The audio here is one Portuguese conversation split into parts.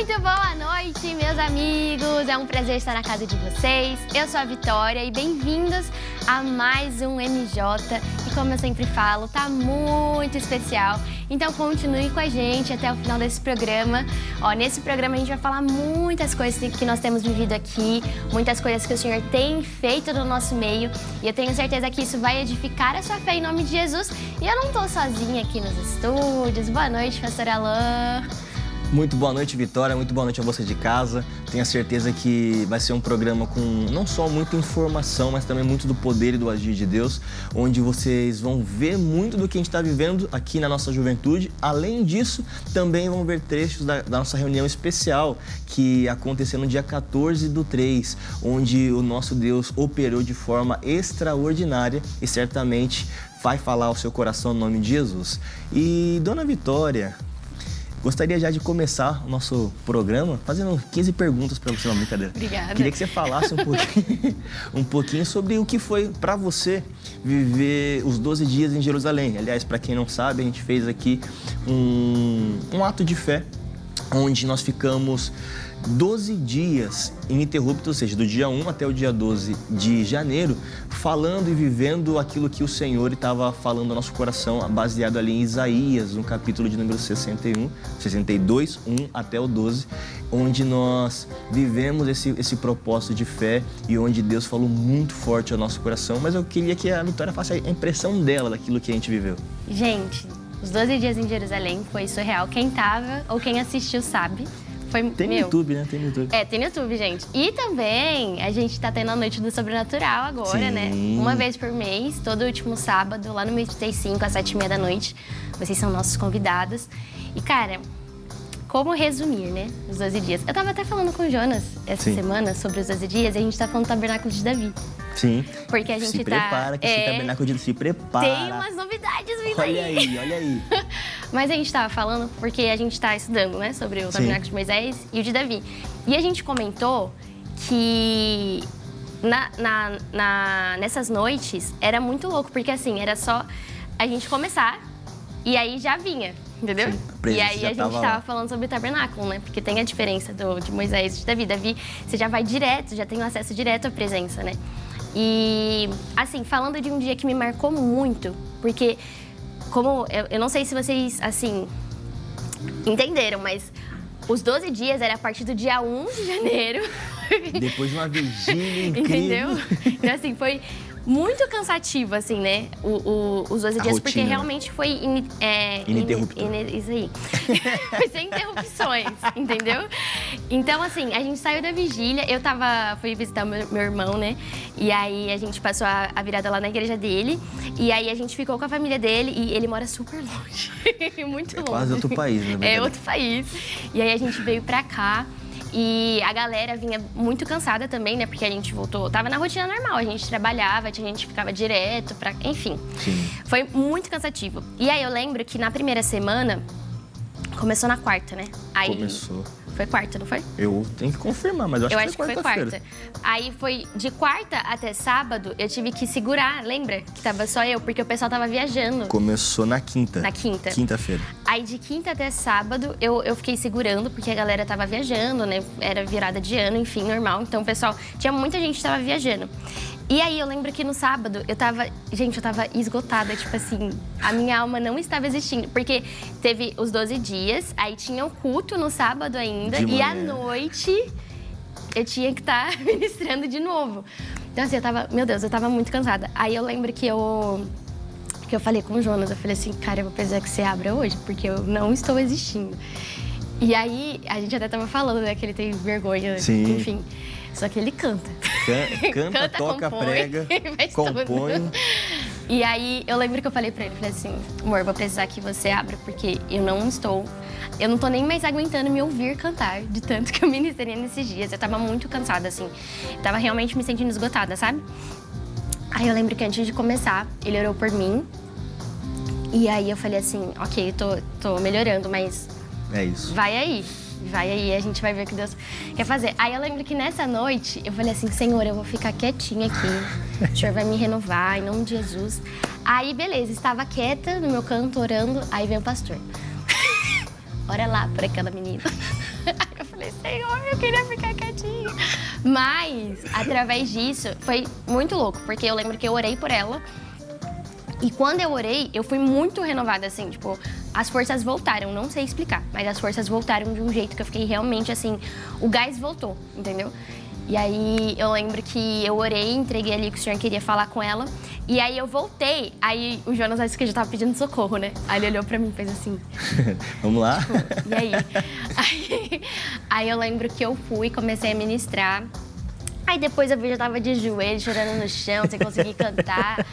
Muito boa noite, meus amigos. É um prazer estar na casa de vocês. Eu sou a Vitória e bem-vindos a mais um MJ. E como eu sempre falo, tá muito especial. Então continue com a gente até o final desse programa. Nesse programa a gente vai falar muitas coisas que nós temos vivido aqui, muitas coisas que o Senhor tem feito no nosso meio. E eu tenho certeza que isso vai edificar a sua fé em nome de Jesus. E eu não tô sozinha aqui nos estúdios. Boa noite, pastor Alain. Muito boa noite, Vitória. Muito boa noite a você de casa. Tenho a certeza que vai ser um programa com não só muita informação, mas também muito do poder e do agir de Deus, onde vocês vão ver muito do que a gente está vivendo aqui na nossa juventude. Além disso, também vão ver trechos da nossa reunião especial que aconteceu no dia 14/3, onde o nosso Deus operou de forma extraordinária e certamente vai falar ao seu coração no nome de Jesus. E, Dona Vitória, gostaria já de começar o nosso programa fazendo 15 perguntas para você, uma brincadeira. Obrigada. Queria que você falasse um pouquinho sobre o que foi para você viver os 12 dias em Jerusalém. Aliás, para quem não sabe, a gente fez aqui um ato de fé, onde nós ficamos 12 dias ininterruptos, ou seja, do dia 1 até o dia 12 de janeiro, falando e vivendo aquilo que o Senhor estava falando ao nosso coração, baseado ali em Isaías, no capítulo de número 62, 1 até o 12, onde nós vivemos esse propósito de fé e onde Deus falou muito forte ao nosso coração. Mas eu queria que a Vitória faça a impressão dela daquilo que a gente viveu. Gente, os 12 dias em Jerusalém foi surreal. Quem tava ou quem assistiu sabe. Tem no YouTube, né? Tem no YouTube. Tem no YouTube, gente. E também a gente tá tendo a Noite do Sobrenatural agora, Sim. né? Uma vez por mês, todo último sábado, lá no Mês 35, às 7h30 da noite. Vocês são nossos convidados. E, cara, como resumir, né? Os 12 dias. Eu tava até falando com o Jonas essa semana sobre os 12 dias e a gente tá falando do Tabernáculo de Davi. Sim. Porque a gente se prepara, que esse tabernáculo de Davi se prepara. Tem umas novidades vindo aí. Olha aí. Mas a gente tava falando porque a gente tá estudando, né? Sobre o Tabernáculo de Moisés e o de Davi. E a gente comentou que nessas noites era muito louco, porque assim, era só a gente começar e aí já vinha. Entendeu? Sim, e aí a gente tava falando sobre o tabernáculo, né? Porque tem a diferença de Moisés e de Davi. Davi, você já vai direto, já tem um acesso direto à presença, né? E, assim, falando de um dia que me marcou muito, porque, como eu não sei se vocês, assim, entenderam, mas os 12 dias era a partir do dia 1 de janeiro. Depois de uma vigília incrível. Entendeu? Então, assim, foi muito cansativo, assim, né? Os 12 dias, porque realmente foi ininterrupto. Isso aí. Foi sem interrupções, entendeu? Então, assim, a gente saiu da vigília, fui visitar meu irmão, né? E aí a gente passou a virada lá na igreja dele. E aí a gente ficou com a família dele e ele mora super longe. Muito longe. Quase outro país, né? É outro país. E aí a gente veio pra cá. E a galera vinha muito cansada também, né? Porque a gente voltou, tava na rotina normal, a gente trabalhava, a gente ficava direto, enfim. Sim. Foi muito cansativo. E aí eu lembro que na primeira semana, começou na quarta, né? Aí, começou. Foi quarta, não foi? Eu tenho que confirmar, mas eu acho que foi quarta. Aí foi de quarta até sábado, eu tive que segurar, lembra? Que tava só eu, porque o pessoal tava viajando. Começou na quinta. Na quinta. Quinta-feira. Aí de quinta até sábado, eu fiquei segurando, porque a galera tava viajando, né? Era virada de ano, enfim, normal. Então, o pessoal, tinha muita gente que tava viajando. E aí, eu lembro que no sábado, eu tava esgotada, tipo assim, a minha alma não estava existindo. Porque teve os 12 dias, aí tinha o culto no sábado ainda, e à noite eu tinha que estar ministrando de novo. Então, assim, eu tava muito cansada. Aí eu lembro que eu falei com o Jonas, eu falei assim, cara, eu vou precisar que você abra hoje, porque eu não estou existindo. E aí, a gente até tava falando, né, que ele tem vergonha, Sim. enfim. Só que ele canta. Canta, toca, compõe, prega, compõe. E aí, eu lembro que eu falei pra ele, falei assim, amor, vou precisar que você abra, porque eu não tô nem mais aguentando me ouvir cantar, de tanto que eu ministrei nesses dias. Eu tava muito cansada, assim. Eu tava realmente me sentindo esgotada, sabe? Aí eu lembro que antes de começar, ele orou por mim. E aí eu falei assim, ok, tô melhorando, mas... É isso. Vai aí, a gente vai ver o que Deus quer fazer. Aí eu lembro que nessa noite, eu falei assim, Senhor, eu vou ficar quietinha aqui. O Senhor vai me renovar, em nome de Jesus. Aí, beleza, estava quieta no meu canto, orando. Aí vem o pastor. Ora lá por aquela menina. Aí eu falei, falei, Senhor, eu queria ficar quietinha. Mas, através disso, foi muito louco, porque eu lembro que eu orei por ela. E quando eu orei, eu fui muito renovada, assim, tipo, as forças voltaram, não sei explicar, mas as forças voltaram de um jeito que eu fiquei realmente, assim, o gás voltou, entendeu? E aí eu lembro que eu orei, entreguei ali que o Senhor queria falar com ela. E aí eu voltei, aí o Jonas acho que já tava pedindo socorro, né? Aí ele olhou pra mim e fez assim. Vamos lá? Tipo, e aí? Aí eu lembro que eu fui e comecei a ministrar. Aí depois eu já tava de joelho, chorando no chão, sem conseguir cantar.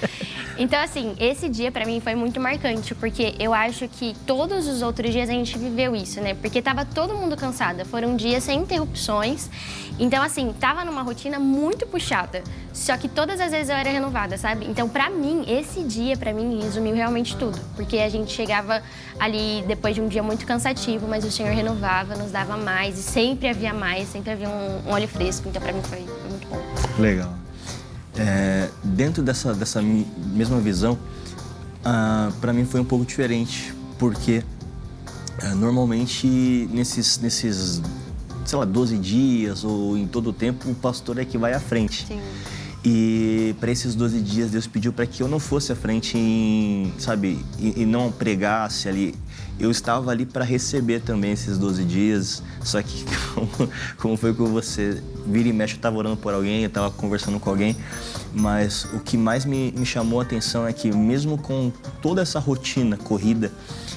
Então, assim, esse dia pra mim foi muito marcante, porque eu acho que todos os outros dias a gente viveu isso, né? Porque tava todo mundo cansada, foram dias sem interrupções. Então, assim, tava numa rotina muito puxada, só que todas as vezes eu era renovada, sabe? Então, pra mim, esse dia, pra mim, resumiu realmente tudo. Porque a gente chegava ali depois de um dia muito cansativo, mas o Senhor renovava, nos dava mais, e sempre havia mais, sempre havia um óleo fresco. Então, pra mim, foi muito bom. Legal. Dentro dessa mesma visão, para mim foi um pouco diferente, porque normalmente nesses, sei lá, 12 dias ou em todo o tempo, o pastor é que vai à frente. Sim. E para esses 12 dias, Deus pediu para que eu não fosse à frente, sabe, e não pregasse ali. Eu estava ali para receber também esses 12 dias, só que como foi com você, vira e mexe, eu estava orando por alguém, eu estava conversando com alguém, mas o que mais me chamou a atenção é que mesmo com toda essa rotina corrida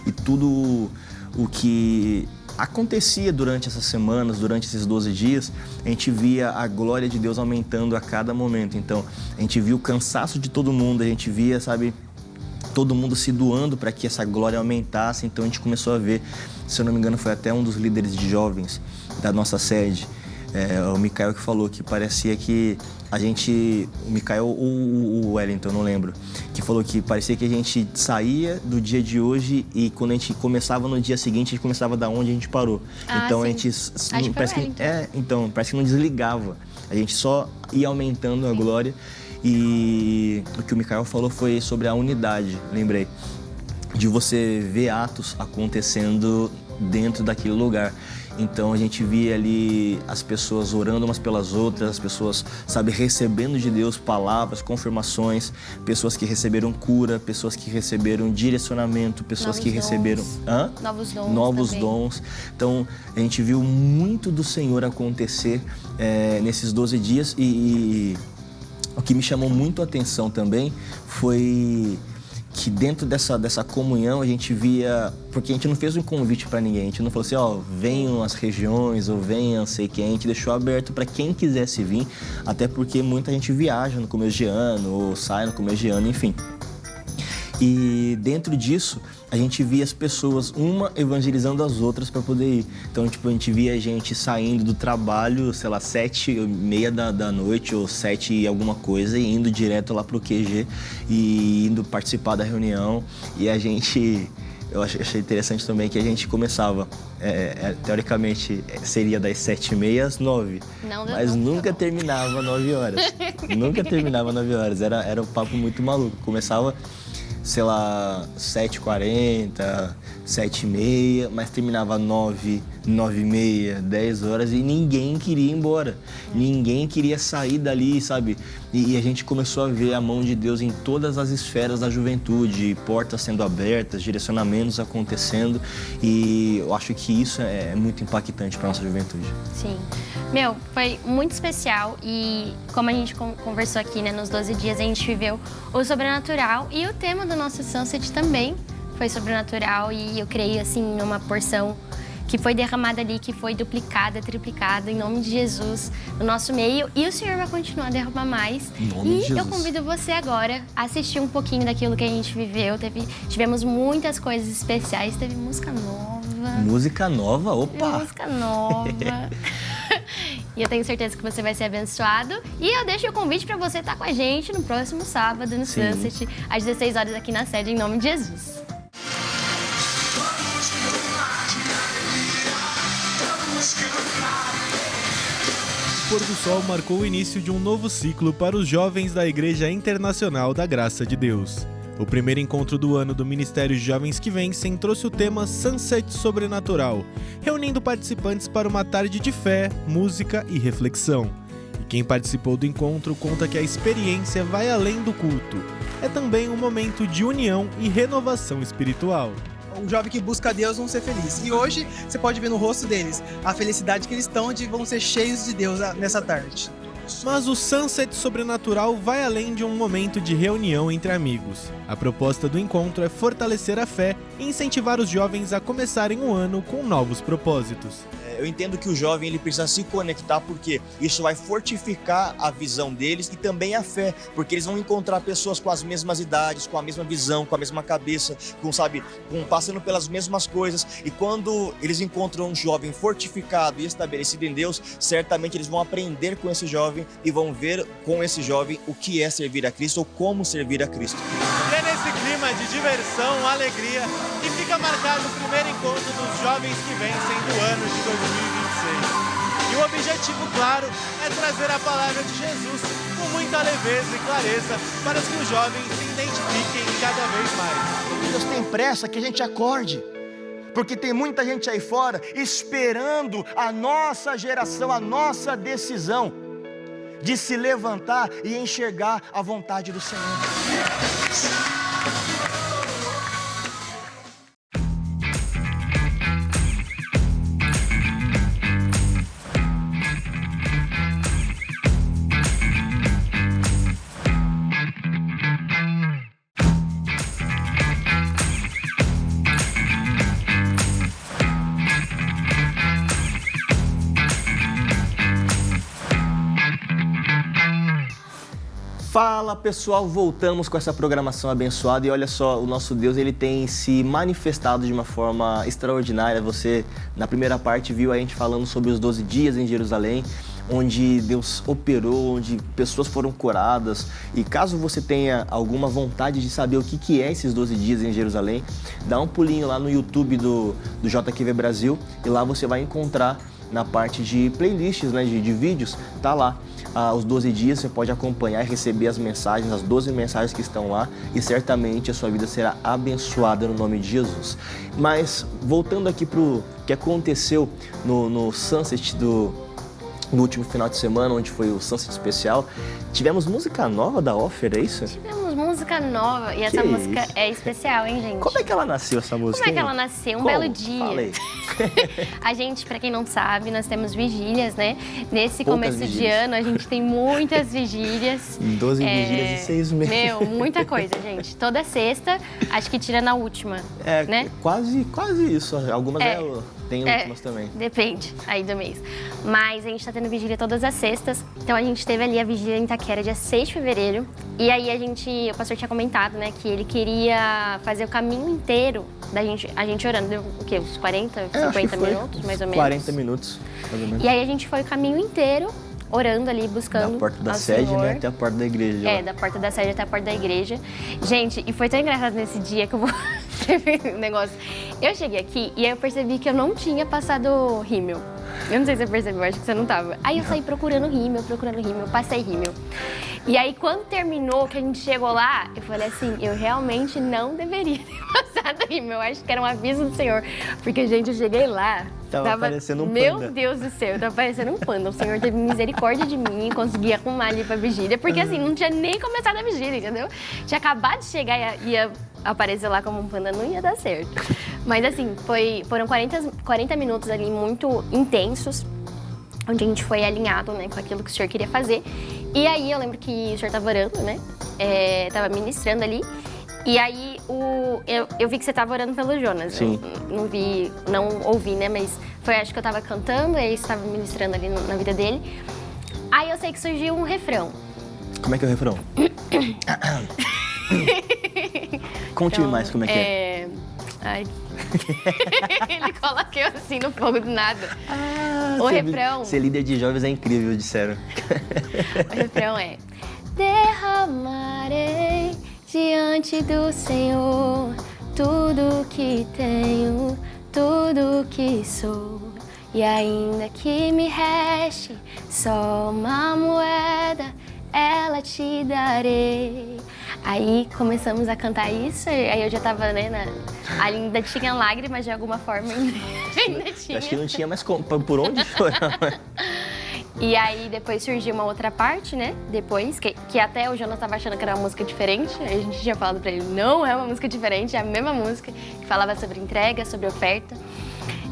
e tudo o que acontecia durante essas semanas, durante esses 12 dias, a gente via a glória de Deus aumentando a cada momento. Então, a gente via o cansaço de todo mundo, a gente via, sabe, todo mundo se doando para que essa glória aumentasse. Então, a gente começou a ver, se eu não me engano, foi até um dos líderes de jovens da nossa sede, o Micael, que falou que parecia que a gente... O Micael ou o Wellington, não lembro. Que falou que parecia que a gente saía do dia de hoje e quando a gente começava no dia seguinte, a gente começava da onde a gente parou. Então, sim. a gente... Parece que, então, parece que não desligava. A gente só ia aumentando a glória. E o que o Micael falou foi sobre a unidade, lembrei. De você ver atos acontecendo dentro daquele lugar. Então a gente via ali as pessoas orando umas pelas outras, as pessoas, sabe, recebendo de Deus palavras, confirmações, pessoas que receberam cura, pessoas que receberam direcionamento, pessoas Novos que receberam... Novos dons. Novos também. dons. Então a gente viu muito do Senhor acontecer nesses 12 dias e o que me chamou muito a atenção também foi que dentro dessa comunhão a gente via... Porque a gente não fez um convite para ninguém, a gente não falou assim, ó, venham as regiões ou venham sei quem, a gente deixou aberto para quem quisesse vir, até porque muita gente viaja no começo de ano ou sai no começo de ano, enfim. E dentro disso, a gente via as pessoas, uma evangelizando as outras para poder ir. Então, tipo, a gente via a gente saindo do trabalho, sei lá, 7h30 da noite ou 7 e alguma coisa, e indo direto lá pro QG e indo participar da reunião. E a gente... Eu achei interessante também que a gente começava, teoricamente, seria das 7h30 às 9h. Mas nunca terminava 9 horas. Nunca terminava 9 horas. Era um papo muito maluco. Começava, sei lá, 7h40, 7h30, mas terminava 9, 9h30, 10 horas e ninguém queria ir embora. Ninguém queria sair dali, sabe? E a gente começou a ver a mão de Deus em todas as esferas da juventude, portas sendo abertas, direcionamentos acontecendo, e eu acho que isso é muito impactante para nossa juventude. Sim. Meu, foi muito especial e como a gente conversou aqui, né, nos 12 dias a gente viveu o sobrenatural e o tema do nosso Sunset também foi sobrenatural e eu creio, assim, numa porção que foi derramada ali, que foi duplicada, triplicada, em nome de Jesus, no nosso meio. E o Senhor vai continuar a derramar mais. Em nome de Jesus. Eu convido você agora a assistir um pouquinho daquilo que a gente viveu. Tivemos muitas coisas especiais, teve música nova. Música nova? Opa! Música nova. E eu tenho certeza que você vai ser abençoado. E eu deixo o convite para você estar com a gente no próximo sábado, no Sim. Sunset, às 16 horas aqui na sede, em nome de Jesus. O Pôr do Sol marcou o início de um novo ciclo para os jovens da Igreja Internacional da Graça de Deus. O primeiro encontro do ano do Ministério Jovens que Vencem trouxe o tema Sunset Sobrenatural, reunindo participantes para uma tarde de fé, música e reflexão. E quem participou do encontro conta que a experiência vai além do culto. É também um momento de união e renovação espiritual. Um jovem que busca Deus vão ser felizes. E hoje você pode ver no rosto deles a felicidade que eles estão de vão ser cheios de Deus nessa tarde. Mas o Sunset Sobrenatural vai além de um momento de reunião entre amigos. A proposta do encontro é fortalecer a fé e incentivar os jovens a começarem o ano com novos propósitos. Eu entendo que o jovem ele precisa se conectar porque isso vai fortificar a visão deles e também a fé, porque eles vão encontrar pessoas com as mesmas idades, com a mesma visão, com a mesma cabeça, passando pelas mesmas coisas. E quando eles encontram um jovem fortificado e estabelecido em Deus, certamente eles vão aprender com esse jovem e vão ver com esse jovem o que é servir a Cristo ou como servir a Cristo. E é nesse clima de diversão, alegria, que fica marcado o primeiro encontro dos jovens que vencem do ano de 2026. E o objetivo, claro, é trazer a palavra de Jesus com muita leveza e clareza para que os jovens se identifiquem cada vez mais. Deus tem pressa que a gente acorde, porque tem muita gente aí fora esperando a nossa geração, a nossa decisão de se levantar e enxergar a vontade do Senhor. Fala pessoal, voltamos com essa programação abençoada e olha só, o nosso Deus ele tem se manifestado de uma forma extraordinária. Você na primeira parte viu a gente falando sobre os 12 dias em Jerusalém, onde Deus operou, onde pessoas foram curadas. E caso você tenha alguma vontade de saber o que é esses 12 dias em Jerusalém, dá um pulinho lá no YouTube do JQV Brasil e lá você vai encontrar na parte de playlists, né, de vídeos, tá lá. Os 12 dias você pode acompanhar e receber as mensagens, as 12 mensagens que estão lá e certamente a sua vida será abençoada no nome de Jesus. Mas voltando aqui para o que aconteceu no Sunset no último final de semana, onde foi o Sunset especial, tivemos música nova da Offer, é isso? Tivemos música nova e essa música é especial, hein, gente? Como é que ela nasceu, essa música? Como é que ela nasceu? Um belo dia. Falei. A gente, pra quem não sabe, nós temos vigílias, né? Nesse Poucas começo de vigílias. ano, a gente tem muitas vigílias. 12 vigílias e 6 meses. Meu, muita coisa, gente. Toda sexta, acho que tira na última, né? Quase isso. Algumas tem últimas também. Depende aí do mês. Mas a gente tá tendo vigília todas as sextas. Então a gente teve ali a vigília em Itaquera, dia 6 de fevereiro. E aí o pastor tinha comentado, né, que ele queria fazer o caminho inteiro a gente orando. Deu o quê? Uns 40, 50 minutos, mais ou menos? 40 minutos, mais ou menos. E aí a gente foi o caminho inteiro orando ali, buscando da porta da ao sede, Senhor. né, até a porta da igreja. Da porta da sede até a porta da igreja. Gente, e foi tão engraçado nesse dia que eu vou... Teve um negócio. Eu cheguei aqui e aí eu percebi que eu não tinha passado rímel. Eu não sei se você percebeu, acho que você não tava. Aí eu saí procurando rímel, passei rímel. E aí quando terminou, que a gente chegou lá, eu falei assim, eu realmente não deveria ter passado rímel. Eu acho que era um aviso do Senhor. Porque, gente, eu cheguei lá, Tava parecendo um panda. Meu Deus do céu, tava parecendo um panda. O Senhor teve misericórdia de mim, consegui arrumar ali pra vigília. Porque assim, não tinha nem começado a vigília, entendeu? Tinha acabado de chegar e ia aparecer lá como um panda, não ia dar certo. Mas assim, foram 40 minutos ali muito intensos, onde a gente foi alinhado, né, com aquilo que o Senhor queria fazer. E aí eu lembro que o Senhor tava orando, né, tava ministrando ali. E aí eu vi que você tava orando pelo Jonas. Sim. Eu não ouvi, né, mas acho que eu tava cantando, e aí você tava ministrando ali na vida dele. Aí eu sei que surgiu um refrão. Como é que é o refrão? Conte-me mais como é que é. Ai. Ele coloquei assim no fogo do nada. O refrão. Ser líder de jovens é incrível, disseram. O refrão é: derramarei diante do Senhor tudo que tenho, tudo que sou. E ainda que me reste só uma moeda, ela te darei. Aí começamos a cantar isso, e aí eu já tava, né, ainda tinha lágrimas de alguma forma, ainda tinha. Acho que não tinha mais por onde chorar. E aí depois surgiu uma outra parte, né, depois, que até o Jonas tava achando que era uma música diferente, aí a gente tinha falado pra ele, não é uma música diferente, é a mesma música, que falava sobre entrega, sobre oferta.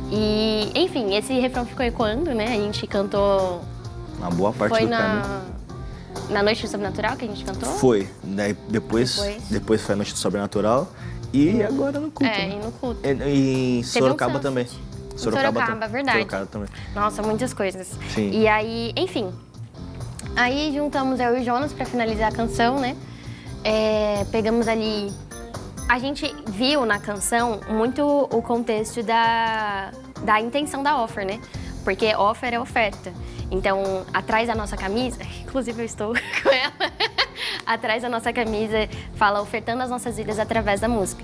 E, enfim, esse refrão ficou ecoando, né, a gente cantou... Uma boa parte do caminho. Na Noite do Sobrenatural que a gente cantou? Foi. Daí depois foi a Noite do Sobrenatural e agora no culto. E no culto. E em Sorocaba também. Sorocaba, verdade. Sorocaba também. Nossa, muitas coisas. Sim. E aí, enfim. Aí juntamos eu e o Jonas pra finalizar a canção, né? Pegamos ali... A gente viu na canção muito o contexto da intenção da offer, né? Porque offer é oferta. Então, atrás da nossa camisa, inclusive eu estou com ela, atrás da nossa camisa fala ofertando as nossas vidas através da música.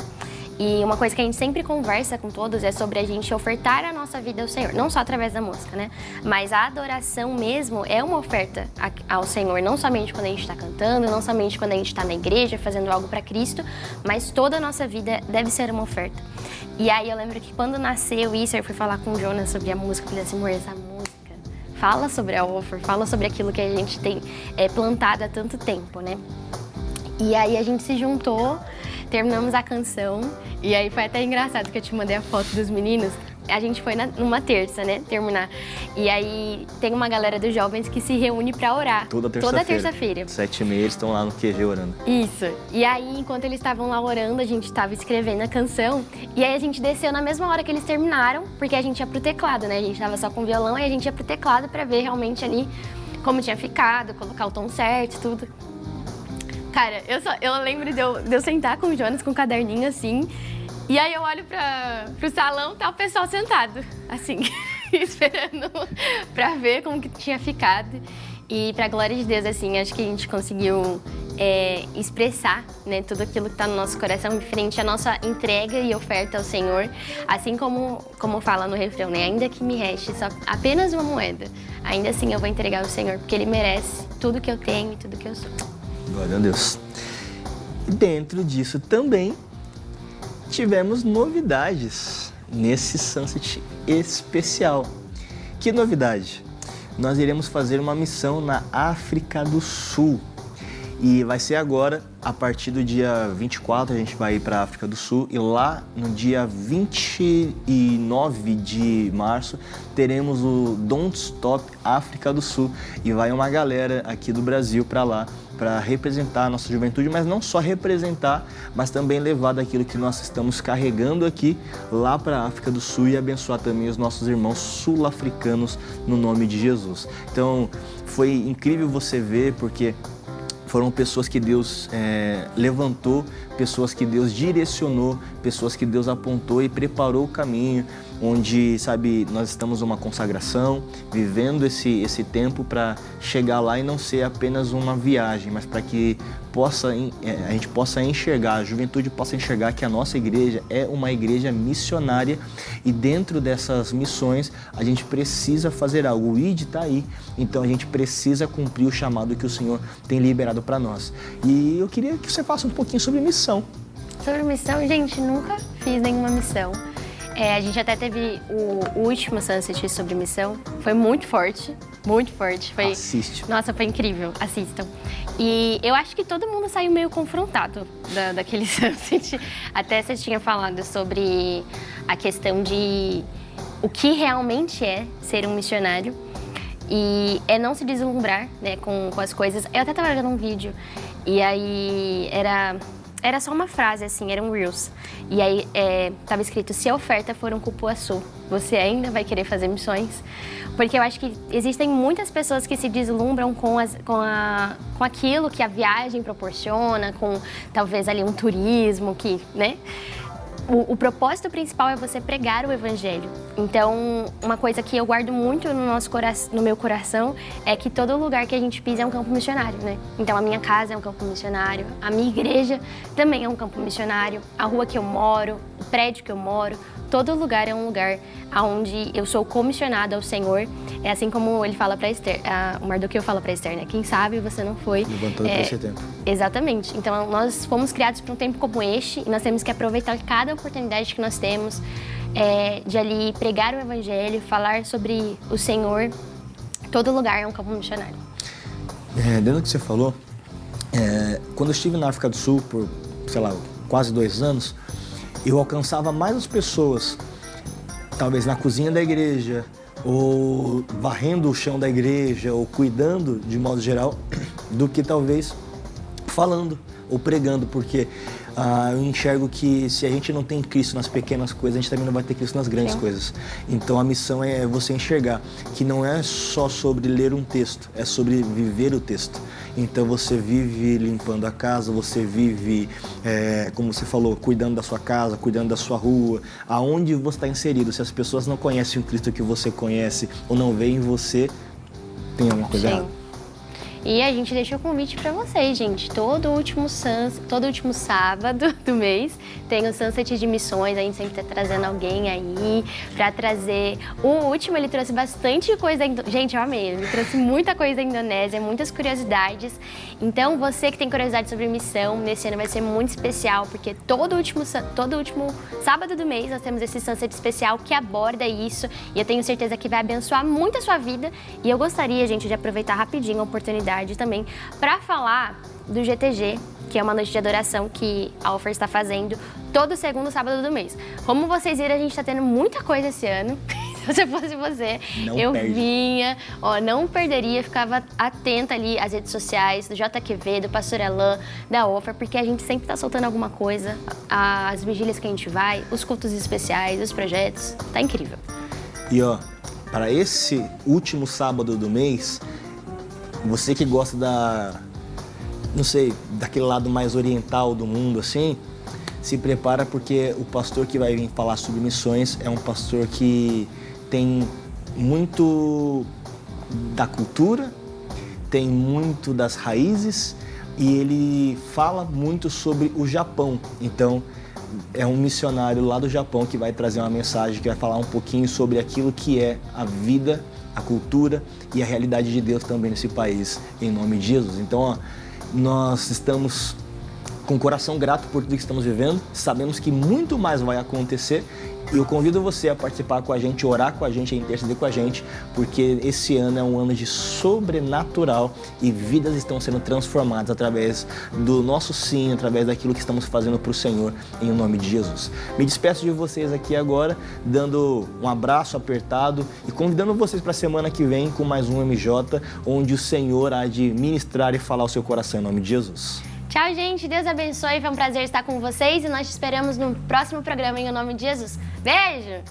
E uma coisa que a gente sempre conversa com todos é sobre a gente ofertar a nossa vida ao Senhor, não só através da música, né? Mas a adoração mesmo é uma oferta ao Senhor, não somente quando a gente está cantando, não somente quando a gente está na igreja fazendo algo para Cristo, mas toda a nossa vida deve ser uma oferta. E aí eu lembro que quando nasceu isso, eu fui falar com o Jonas sobre a música, eu falei assim, amor, essa música fala sobre a offer, fala sobre aquilo que a gente tem plantado há tanto tempo, né? E aí a gente se juntou, terminamos a canção, e aí foi até engraçado que eu te mandei a foto dos meninos. A gente foi numa terça, né, terminar. E aí tem uma galera dos jovens que se reúne pra orar. Toda terça-feira. 7h30 eles estão lá no QG orando. Isso. E aí, enquanto eles estavam lá orando, a gente estava escrevendo a canção. E aí a gente desceu na mesma hora que eles terminaram, porque a gente ia pro teclado, né? A gente tava só com violão, e a gente ia pro teclado pra ver realmente ali como tinha ficado, colocar o tom certo, tudo. Cara, eu lembro de eu sentar com o Jonas com um caderninho assim, e aí eu olho pro salão, tá o pessoal sentado, assim, esperando pra ver como que tinha ficado. E pra glória de Deus, assim, acho que a gente conseguiu expressar, né, tudo aquilo que tá no nosso coração, referente à nossa entrega e oferta ao Senhor. Assim como fala no refrão, né, ainda que me reste só apenas uma moeda, ainda assim eu vou entregar ao Senhor, porque Ele merece tudo que eu tenho e tudo que eu sou. Glória a Deus. E dentro disso também tivemos novidades nesse Sunset especial. Que novidade? Nós iremos fazer uma missão na África do Sul. E vai ser agora, a partir do dia 24, a gente vai ir para a África do Sul. E lá no dia 29 de março, teremos o Don't Stop África do Sul. E vai uma galera aqui do Brasil para lá, para representar a nossa juventude, mas não só representar, mas também levar daquilo que nós estamos carregando aqui lá para a África do Sul e abençoar também os nossos irmãos sul-africanos no nome de Jesus. Então, foi incrível você ver, porque foram pessoas que Deus levantou, pessoas que Deus direcionou, pessoas que Deus apontou e preparou o caminho, onde, sabe, nós estamos numa consagração, vivendo esse tempo para chegar lá e não ser apenas uma viagem, mas para que a gente possa enxergar, a juventude possa enxergar que a nossa igreja é uma igreja missionária e dentro dessas missões a gente precisa fazer algo. O ID está aí, então a gente precisa cumprir o chamado que o Senhor tem liberado para nós. E eu queria que você faça um pouquinho sobre missão. Sobre missão, gente, nunca fiz nenhuma missão. A gente até teve o último Sunset sobre missão. Foi muito forte, muito forte. Assiste. Nossa, foi incrível. Assistam. E eu acho que todo mundo saiu meio confrontado daquele Sunset. Até você tinha falado sobre a questão de o que realmente é ser um missionário. E é não se deslumbrar, né, com as coisas. Eu até estava vendo um vídeo e aí era só uma frase, assim, era um Reels. E aí tava escrito, se a oferta for um cupuaçu, você ainda vai querer fazer missões? Porque eu acho que existem muitas pessoas que se deslumbram com aquilo que a viagem proporciona, com talvez ali um turismo que, né? O propósito principal é você pregar o evangelho. Então, uma coisa que eu guardo muito no meu coração é que todo lugar que a gente pisa é um campo missionário, né? Então, a minha casa é um campo missionário, a minha igreja também é um campo missionário, a rua que eu moro, o prédio que eu moro, todo lugar é um lugar onde eu sou comissionada ao Senhor. É assim como ele fala para Esther, o Mardoqueu fala para Esther, né? Quem sabe você não foi... Levantando para esse tempo. Exatamente. Então, nós fomos criados para um tempo como este e nós temos que aproveitar cada oportunidade que nós temos de ali pregar o Evangelho, falar sobre o Senhor. Todo lugar é um campo missionário. Dentro do que você falou, quando eu estive na África do Sul por, sei lá, quase 2 anos, eu alcançava mais as pessoas, talvez na cozinha da igreja, ou varrendo o chão da igreja, ou cuidando de modo geral, do que talvez falando ou pregando, porque eu enxergo que se a gente não tem Cristo nas pequenas coisas, a gente também não vai ter Cristo nas grandes coisas. Então a missão é você enxergar que não é só sobre ler um texto, é sobre viver o texto. Então você vive limpando a casa, você vive, como você falou, cuidando da sua casa, cuidando da sua rua, aonde você está inserido. Se as pessoas não conhecem o Cristo que você conhece ou não veem em você, tem alguma coisa errada. E a gente deixa o convite para vocês, gente. Todo último sábado do mês tem o Sunset de Missões. A gente sempre tá trazendo alguém aí para trazer. O último ele trouxe bastante coisa. Gente, eu amei. Ele trouxe muita coisa da Indonésia, muitas curiosidades. Então, você que tem curiosidade sobre missão, nesse ano vai ser muito especial, porque todo último sábado do mês nós temos esse Sunset especial que aborda isso. E eu tenho certeza que vai abençoar muito a sua vida. E eu gostaria, gente, de aproveitar rapidinho a oportunidade também para falar do GTG, que é uma noite de adoração que a Offer está fazendo todo segundo sábado do mês. Como vocês viram, a gente está tendo muita coisa esse ano. Se eu fosse você, vinha, não perderia, ficava atenta ali às redes sociais do JQV, do Pastor Alain, da Offer, porque a gente sempre está soltando alguma coisa, as vigílias que a gente vai, os cultos especiais, os projetos, tá incrível. E para esse último sábado do mês, você que gosta daquele lado mais oriental do mundo, assim, se prepara porque o pastor que vai vir falar sobre missões é um pastor que tem muito da cultura, tem muito das raízes e ele fala muito sobre o Japão. Então, é um missionário lá do Japão que vai trazer uma mensagem, que vai falar um pouquinho sobre aquilo que é a vida, a cultura e a realidade de Deus também nesse país, em nome de Jesus. Então, nós estamos com o coração grato por tudo que estamos vivendo, sabemos que muito mais vai acontecer e eu convido você a participar com a gente, orar com a gente, a interceder com a gente, porque esse ano é um ano de sobrenatural e vidas estão sendo transformadas através do nosso sim, através daquilo que estamos fazendo para o Senhor, em nome de Jesus. Me despeço de vocês aqui agora, dando um abraço apertado e convidando vocês para a semana que vem com mais um MJ, onde o Senhor há de ministrar e falar ao seu coração, em nome de Jesus. Tchau, gente. Deus abençoe. Foi um prazer estar com vocês e nós te esperamos no próximo programa em nome de Jesus. Beijo!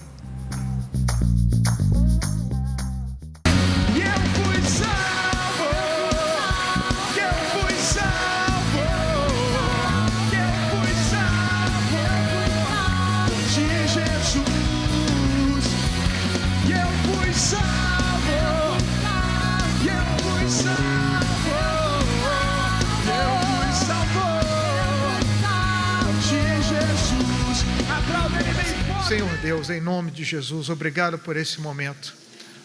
Senhor Deus, em nome de Jesus, obrigado por esse momento.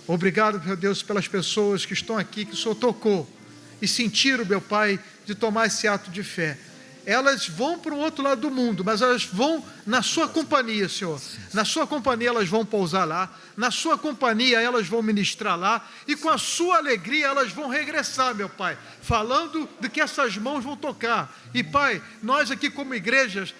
Obrigado, meu Deus, pelas pessoas que estão aqui, que o Senhor tocou e sentiram, meu Pai, de tomar esse ato de fé. Elas vão para o outro lado do mundo, mas elas vão na sua companhia, Senhor. Na sua companhia elas vão pousar lá, na sua companhia elas vão ministrar lá e com a sua alegria elas vão regressar, meu Pai, falando de que essas mãos vão tocar. E Pai, nós aqui como igrejas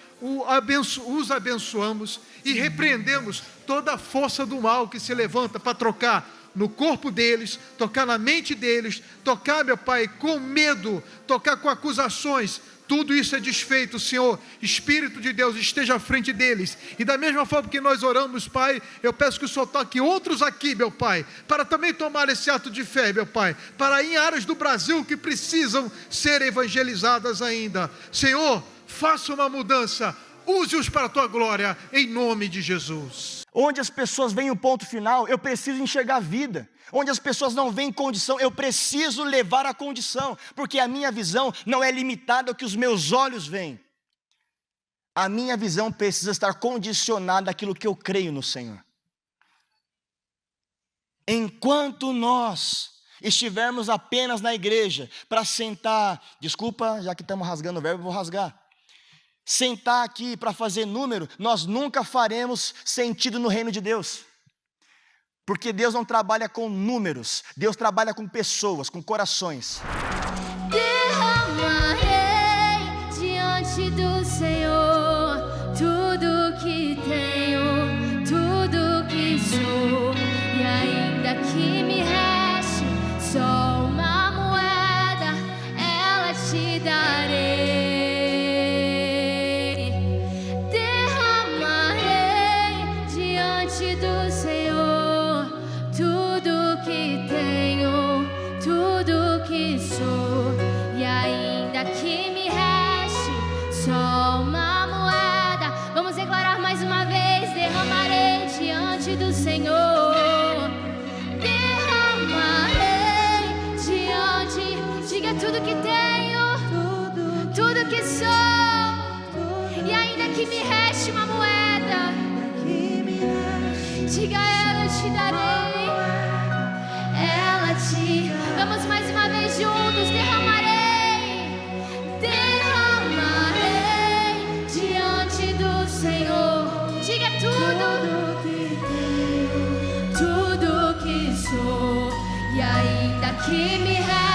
os abençoamos e repreendemos toda a força do mal que se levanta para tocar no corpo deles, tocar na mente deles, tocar, meu Pai, com medo, tocar com acusações. Tudo isso é desfeito, Senhor. Espírito de Deus esteja à frente deles. E da mesma forma que nós oramos, Pai, eu peço que o Senhor toque outros aqui, meu Pai, para também tomar esse ato de fé, meu Pai, para ir em áreas do Brasil que precisam ser evangelizadas ainda. Senhor, faça uma mudança, use-os para a Tua glória, em nome de Jesus. Onde as pessoas veem o ponto final, eu preciso enxergar a vida. Onde as pessoas não veem condição, eu preciso levar a condição, porque a minha visão não é limitada ao que os meus olhos veem. A minha visão precisa estar condicionada àquilo que eu creio no Senhor. Enquanto nós estivermos apenas na igreja para sentar, desculpa, já que estamos rasgando o verbo, vou rasgar. Sentar aqui para fazer número, nós nunca faremos sentido no reino de Deus. Porque Deus não trabalha com números, Deus trabalha com pessoas, com corações. Derramarei diante do Senhor tudo que tenho, tudo que sou, e ainda que me reste só uma moeda, ela te darei. Derramarei diante do Senhor tudo que tenho, tudo que sou, e ainda que me reste só uma moeda. Vamos declarar mais uma vez: derramarei diante do Senhor. Derramarei diante, diga tudo que tenho, tudo que sou, e ainda que me reste uma moeda, diga ela eu te darei. Ela te, vamos mais uma vez juntos, derramarei, derramarei diante do Senhor, diga tudo que sou, e ainda que me reste